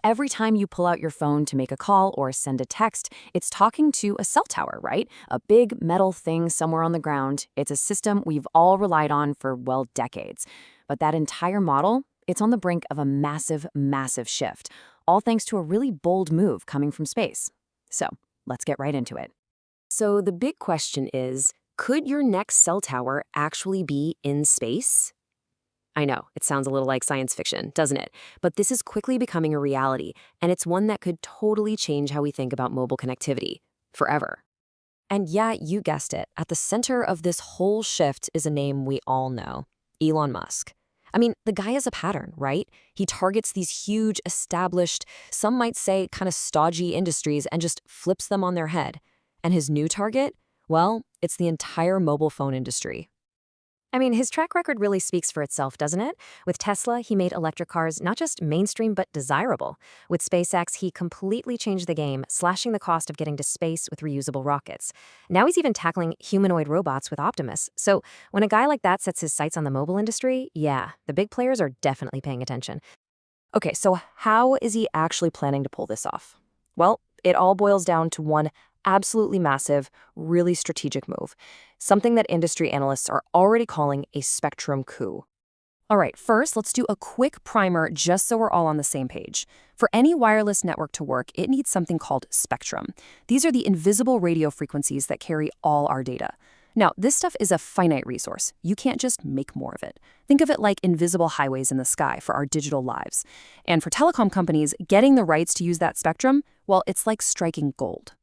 Every time you pull out your phone to make a call or send a text, it's talking to a cell tower, right? A big metal thing somewhere on the ground. It's a system we've all relied on for, well, decades. But that entire model, it's on the brink of a massive, massive shift, all thanks to a really bold move coming from space. So, let's get right into it. So the big question is, could your next cell tower actually be in space? I know, it sounds a little like science fiction, doesn't it? But this is quickly becoming a reality, and it's one that could totally change how we think about mobile connectivity, forever. And yeah, you guessed it, at the center of this whole shift is a name we all know, Elon Musk. I mean, the guy has a pattern, right? He targets these huge, established, some might say kind of stodgy industries and just flips them on their head. And his new target? Well, it's the entire mobile phone industry. I mean, his track record really speaks for itself, doesn't it? With Tesla, he made electric cars not just mainstream, but desirable. With SpaceX, he completely changed the game, slashing the cost of getting to space with reusable rockets. Now he's even tackling humanoid robots with Optimus. So when a guy like that sets his sights on the mobile industry, yeah, the big players are definitely paying attention. Okay, so how is he actually planning to pull this off? Well, it all boils down to one absolutely massive, really strategic move, something that industry analysts are already calling a spectrum coup. All right, first, let's do a quick primer just so we're all on the same page. For any wireless network to work, it needs something called spectrum. These are the invisible radio frequencies that carry all our data. Now, this stuff is a finite resource. You can't just make more of it. Think of it like invisible highways in the sky for our digital lives. And for telecom companies, getting the rights to use that spectrum, well, it's like striking gold.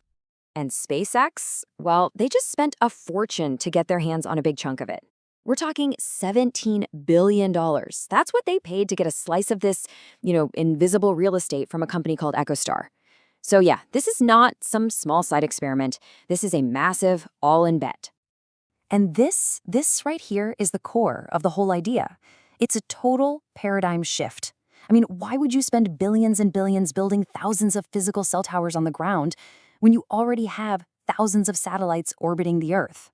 And SpaceX, well, they just spent a fortune to get their hands on a big chunk of it. We're talking $17 billion. That's what they paid to get a slice of this, invisible real estate from a company called EchoStar. So yeah, this is not some small side experiment. This is a massive all-in bet. And this right here is the core of the whole idea. It's a total paradigm shift. I mean, why would you spend billions and billions building thousands of physical cell towers on the ground when you already have thousands of satellites orbiting the Earth?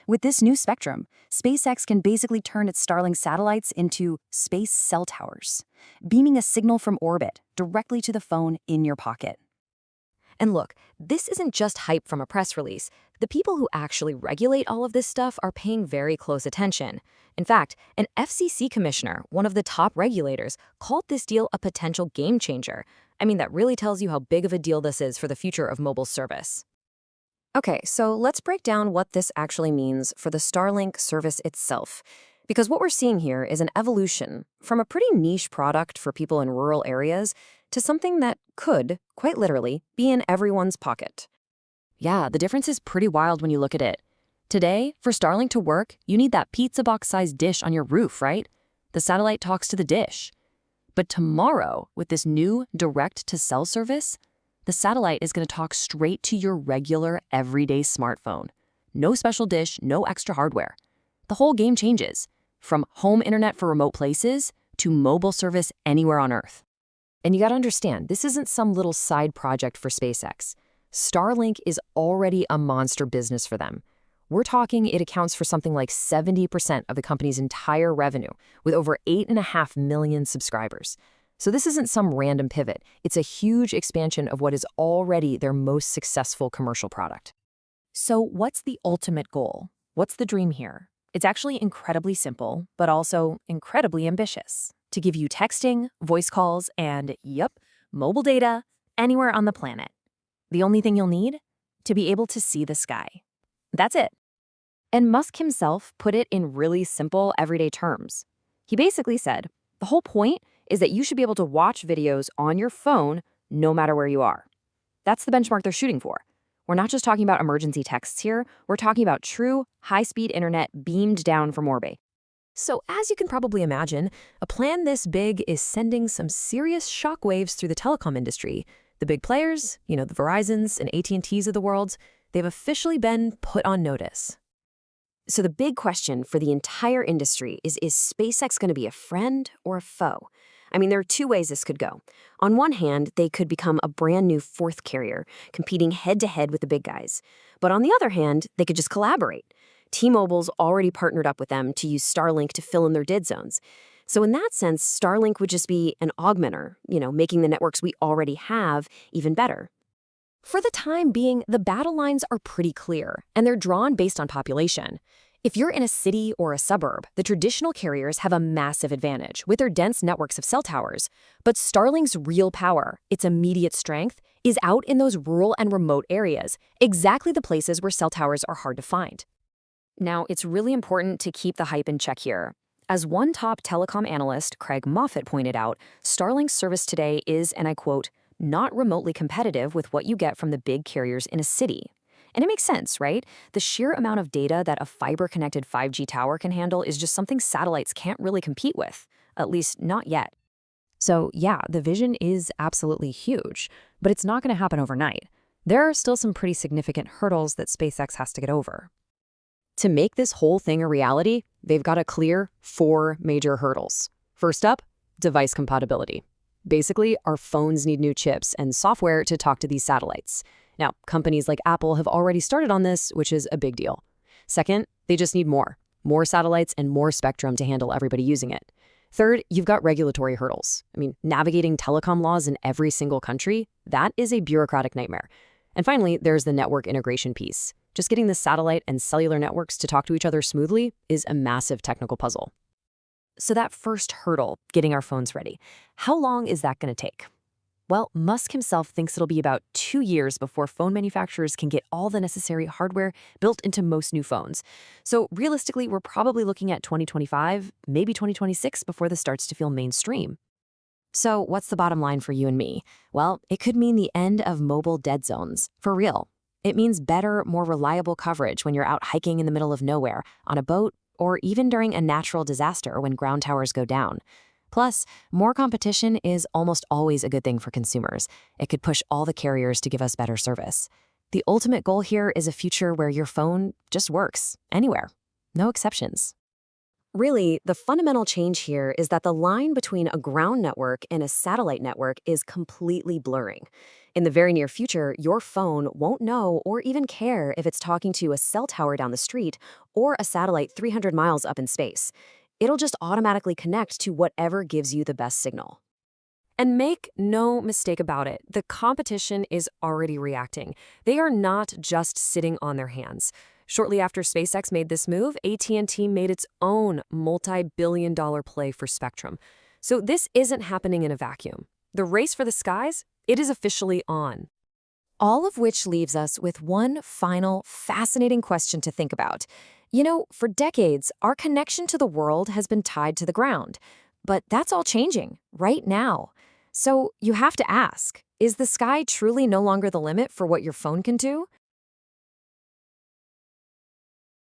With this new spectrum, SpaceX can basically turn its Starlink satellites into space cell towers, beaming a signal from orbit directly to the phone in your pocket. And look, this isn't just hype from a press release. The people who actually regulate all of this stuff are paying very close attention. In fact, an FCC commissioner, one of the top regulators, called this deal a potential game changer. I mean, that really tells you how big of a deal this is for the future of mobile service. Okay, so let's break down what this actually means for the Starlink service itself. Because what we're seeing here is an evolution from a pretty niche product for people in rural areas to something that could, quite literally, be in everyone's pocket. Yeah, the difference is pretty wild when you look at it. Today, for Starlink to work, you need that pizza box-sized dish on your roof, right? The satellite talks to the dish. But tomorrow, with this new direct-to-cell service, the satellite is going to talk straight to your regular, everyday smartphone. No special dish, no extra hardware. The whole game changes, from home internet for remote places to mobile service anywhere on Earth. And you gotta understand, this isn't some little side project for SpaceX. Starlink is already a monster business for them. We're talking it accounts for something like 70% of the company's entire revenue, with over 8.5 million subscribers. So this isn't some random pivot. It's a huge expansion of what is already their most successful commercial product. So what's the ultimate goal? What's the dream here? It's actually incredibly simple, but also incredibly ambitious. To give you texting, voice calls, and, mobile data anywhere on the planet. The only thing you'll need? To be able to see the sky. That's it. And Musk himself put it in really simple, everyday terms. He basically said, the whole point is that you should be able to watch videos on your phone no matter where you are. That's the benchmark they're shooting for. We're not just talking about emergency texts here, we're talking about true, high-speed internet beamed down from orbit. So as you can probably imagine, a plan this big is sending some serious shockwaves through the telecom industry. The big players, the Verizons and AT&Ts of the world, they've officially been put on notice. So the big question for the entire industry is SpaceX going to be a friend or a foe? I mean, there are two ways this could go. On one hand, they could become a brand new fourth carrier, competing head-to-head with the big guys. But on the other hand, they could just collaborate. T-Mobile's already partnered up with them to use Starlink to fill in their dead zones. So in that sense, Starlink would just be an augmenter, making the networks we already have even better. For the time being, the battle lines are pretty clear, and they're drawn based on population. If you're in a city or a suburb, the traditional carriers have a massive advantage with their dense networks of cell towers. But Starlink's real power, its immediate strength, is out in those rural and remote areas, exactly the places where cell towers are hard to find. Now, it's really important to keep the hype in check here. As one top telecom analyst, Craig Moffett, pointed out, Starlink's service today is, and I quote, not remotely competitive with what you get from the big carriers in a city. And it makes sense, right? The sheer amount of data that a fiber-connected 5G tower can handle is just something satellites can't really compete with, at least not yet. So yeah, the vision is absolutely huge, but it's not going to happen overnight. There are still some pretty significant hurdles that SpaceX has to get over. To make this whole thing a reality, they've got to clear 4 major hurdles. First up, device compatibility. Basically, our phones need new chips and software to talk to these satellites. Now, companies like Apple have already started on this, which is a big deal. Second, they just need more satellites and more spectrum to handle everybody using it. Third, you've got regulatory hurdles. Navigating telecom laws in every single country, that is a bureaucratic nightmare. And finally, there's the network integration piece. Just getting the satellite and cellular networks to talk to each other smoothly is a massive technical puzzle. So that first hurdle, getting our phones ready, how long is that going to take? Well, Musk himself thinks it'll be about 2 years before phone manufacturers can get all the necessary hardware built into most new phones. So realistically, we're probably looking at 2025, maybe 2026 before this starts to feel mainstream. So what's the bottom line for you and me? Well, it could mean the end of mobile dead zones, for real. It means better, more reliable coverage when you're out hiking in the middle of nowhere, on a boat, or even during a natural disaster when ground towers go down. Plus, more competition is almost always a good thing for consumers. It could push all the carriers to give us better service. The ultimate goal here is a future where your phone just works, anywhere. No exceptions. Really, the fundamental change here is that the line between a ground network and a satellite network is completely blurring. In the very near future, your phone won't know or even care if it's talking to a cell tower down the street or a satellite 300 miles up in space. It'll just automatically connect to whatever gives you the best signal. And make no mistake about it, the competition is already reacting. They are not just sitting on their hands. Shortly after SpaceX made this move, AT&T made its own multi-billion-dollar play for spectrum. So this isn't happening in a vacuum. The race for the skies, it is officially on. All of which leaves us with one final fascinating question to think about. For decades, our connection to the world has been tied to the ground. But that's all changing right now. So you have to ask, is the sky truly no longer the limit for what your phone can do?